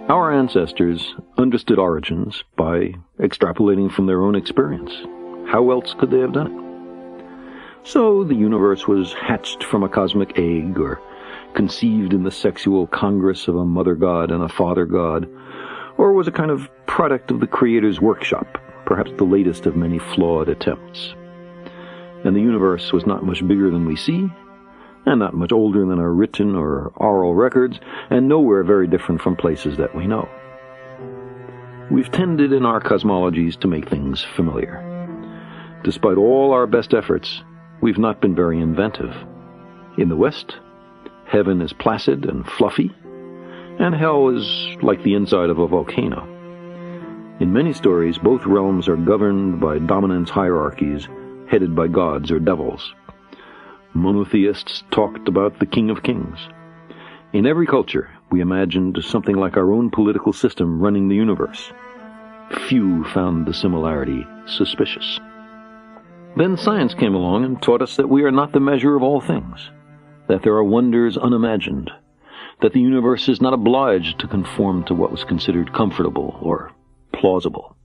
Our ancestors understood origins by extrapolating from their own experience. How else could they have done it? So the universe was hatched from a cosmic egg, or conceived in the sexual congress of a mother god and a father god, or was a kind of product of the Creator's workshop, perhaps the latest of many flawed attempts. And the universe was not much bigger than we see, and not much older than our written or oral records, and nowhere very different from places that we know. We've tended in our cosmologies to make things familiar. Despite all our best efforts, we've not been very inventive. In the West, heaven is placid and fluffy, and hell is like the inside of a volcano. In many stories, both realms are governed by dominance hierarchies headed by gods or devils. Monotheists talked about the King of Kings. In every culture, we imagined something like our own political system running the universe. Few found the similarity suspicious. Then science came along and taught us that we are not the measure of all things, that there are wonders unimagined, that the universe is not obliged to conform to what was considered comfortable or plausible.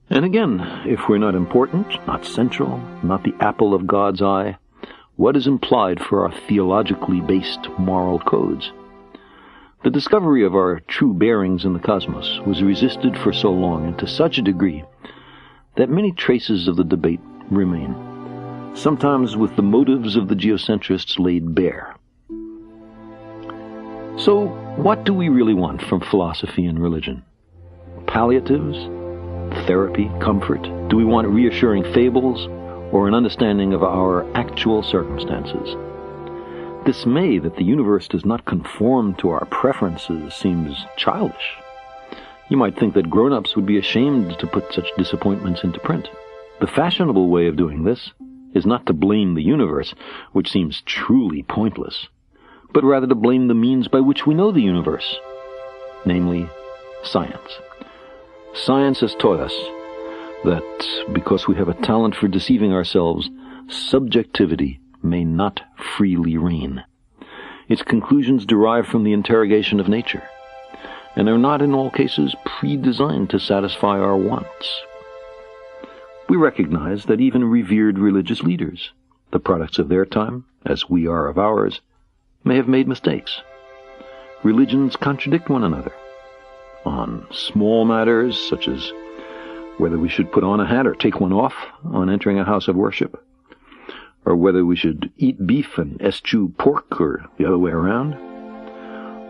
And again, if we're not important, not central, not the apple of God's eye, what is implied for our theologically based moral codes? The discovery of our true bearings in the cosmos was resisted for so long and to such a degree that many traces of the debate remain, sometimes with the motives of the geocentrists laid bare. So, what do we really want from philosophy and religion? Palliatives? Therapy? Comfort? Do we want reassuring fables, or an understanding of our actual circumstances? Dismay that the universe does not conform to our preferences seems childish. You might think that grown-ups would be ashamed to put such disappointments into print. The fashionable way of doing this is not to blame the universe, which seems truly pointless, but rather to blame the means by which we know the universe, namely, science. Science has taught us that because we have a talent for deceiving ourselves, subjectivity may not freely reign. Its conclusions derive from the interrogation of nature, and are not in all cases pre-designed to satisfy our wants. We recognize that even revered religious leaders, the products of their time, as we are of ours, may have made mistakes. Religions contradict one another. On small matters, such as whether we should put on a hat or take one off on entering a house of worship, or whether we should eat beef and eschew pork, or the other way around,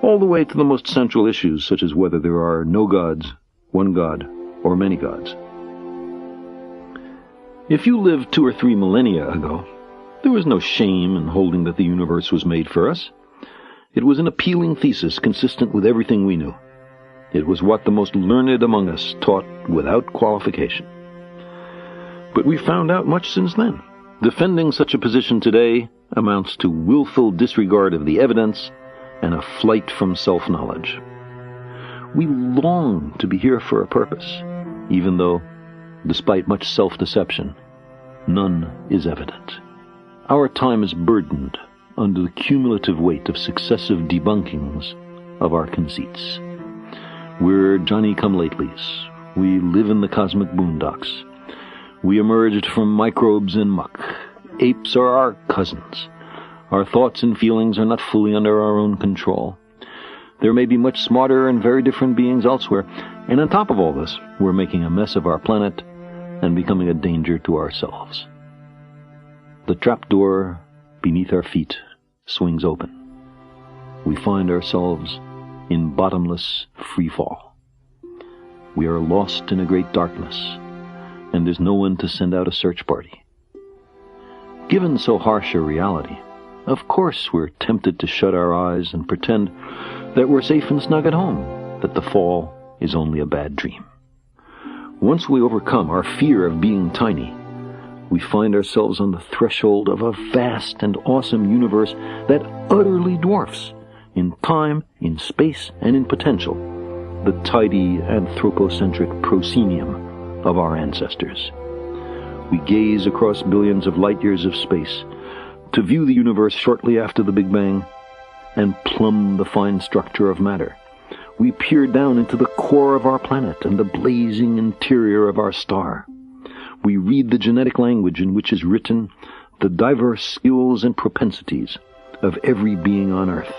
all the way to the most central issues, such as whether there are no gods, one god, or many gods. If you lived 2 or 3 millennia ago, there was no shame in holding that the universe was made for us. It was an appealing thesis consistent with everything we knew. It was what the most learned among us taught without qualification. But we found out much since then. Defending such a position today amounts to willful disregard of the evidence and a flight from self-knowledge. We long to be here for a purpose, even though, despite much self-deception, none is evident. Our time is burdened under the cumulative weight of successive debunkings of our conceits. We're Johnny-come-latelys. We live in the cosmic boondocks. We emerged from microbes and muck. Apes are our cousins. Our thoughts and feelings are not fully under our own control. There may be much smarter and very different beings elsewhere, and on top of all this, we're making a mess of our planet and becoming a danger to ourselves. The trapdoor beneath our feet swings open. We find ourselves in bottomless freefall. We are lost in a great darkness, and there's no one to send out a search party. Given so harsh a reality, of course we're tempted to shut our eyes and pretend that we're safe and snug at home, that the fall is only a bad dream. Once we overcome our fear of being tiny, we find ourselves on the threshold of a vast and awesome universe that utterly dwarfs, in time, in space, and in potential, the tidy anthropocentric proscenium of our ancestors. We gaze across billions of light years of space to view the universe shortly after the Big Bang and plumb the fine structure of matter, We peer down into the core of our planet and the blazing interior of our star. We read the genetic language in which is written the diverse skills and propensities of every being on Earth.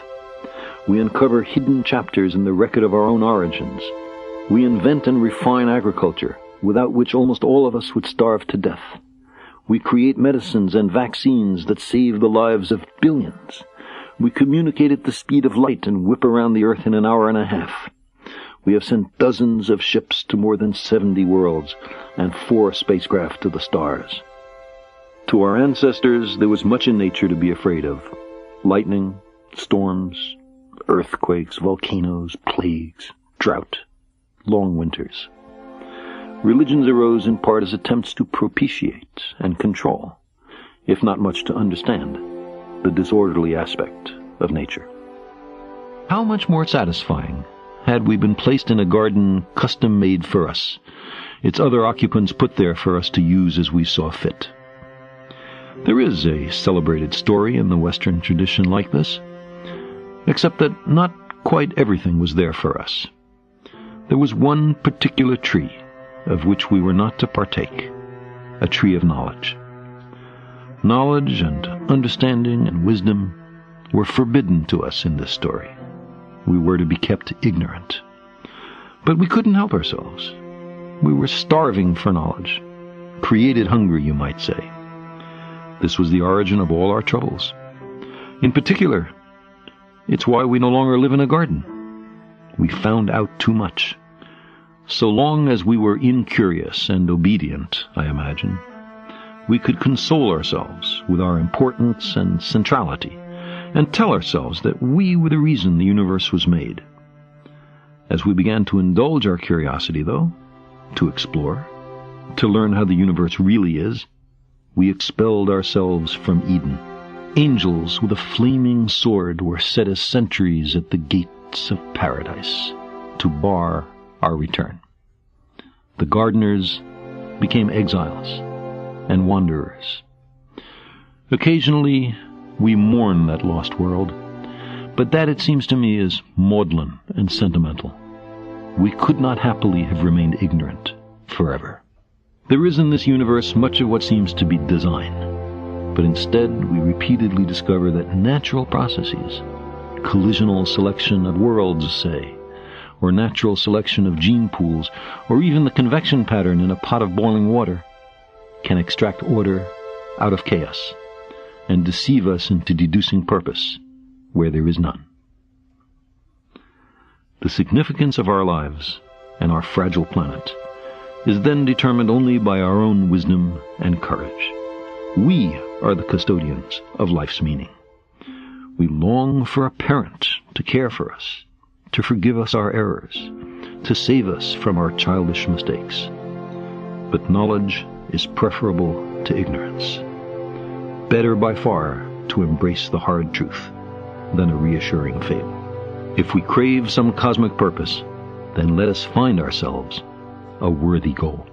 We uncover hidden chapters in the record of our own origins. We invent and refine agriculture, without which almost all of us would starve to death. We create medicines and vaccines that save the lives of billions. We communicate at the speed of light and whip around the Earth in an hour and a half. We have sent dozens of ships to more than 70 worlds and 4 spacecraft to the stars. To our ancestors, there was much in nature to be afraid of. Lightning, storms, earthquakes, volcanoes, plagues, drought, long winters. Religions arose in part as attempts to propitiate and control, if not much to understand, the disorderly aspect of nature. How much more satisfying had we been placed in a garden custom-made for us, its other occupants put there for us to use as we saw fit. There is a celebrated story in the Western tradition like this, except that not quite everything was there for us. There was one particular tree of which we were not to partake, a tree of knowledge. Knowledge and understanding and wisdom were forbidden to us in this story. We were to be kept ignorant. But we couldn't help ourselves. We were starving for knowledge, created hungry, you might say. This was the origin of all our troubles. In particular, it's why we no longer live in a garden. We found out too much. So long as we were incurious and obedient, I imagine, we could console ourselves with our importance and centrality, and tell ourselves that we were the reason the universe was made. As we began to indulge our curiosity, though, to explore, to learn how the universe really is, we expelled ourselves from Eden. Angels with a flaming sword were set as sentries at the gates of paradise to bar our return. The gardeners became exiles and wanderers. Occasionally we mourn that lost world, but that, it seems to me, is maudlin and sentimental. We could not happily have remained ignorant forever. There is in this universe much of what seems to be design, but instead we repeatedly discover that natural processes, collisional selection of worlds, say, or natural selection of gene pools, or even the convection pattern in a pot of boiling water, can extract order out of chaos and deceive us into deducing purpose where there is none. The significance of our lives and our fragile planet is then determined only by our own wisdom and courage. We are the custodians of life's meaning. We long for a parent to care for us, to forgive us our errors, to save us from our childish mistakes. But knowledge is preferable to ignorance. Better by far to embrace the hard truth than a reassuring fable. If we crave some cosmic purpose, then let us find ourselves a worthy goal.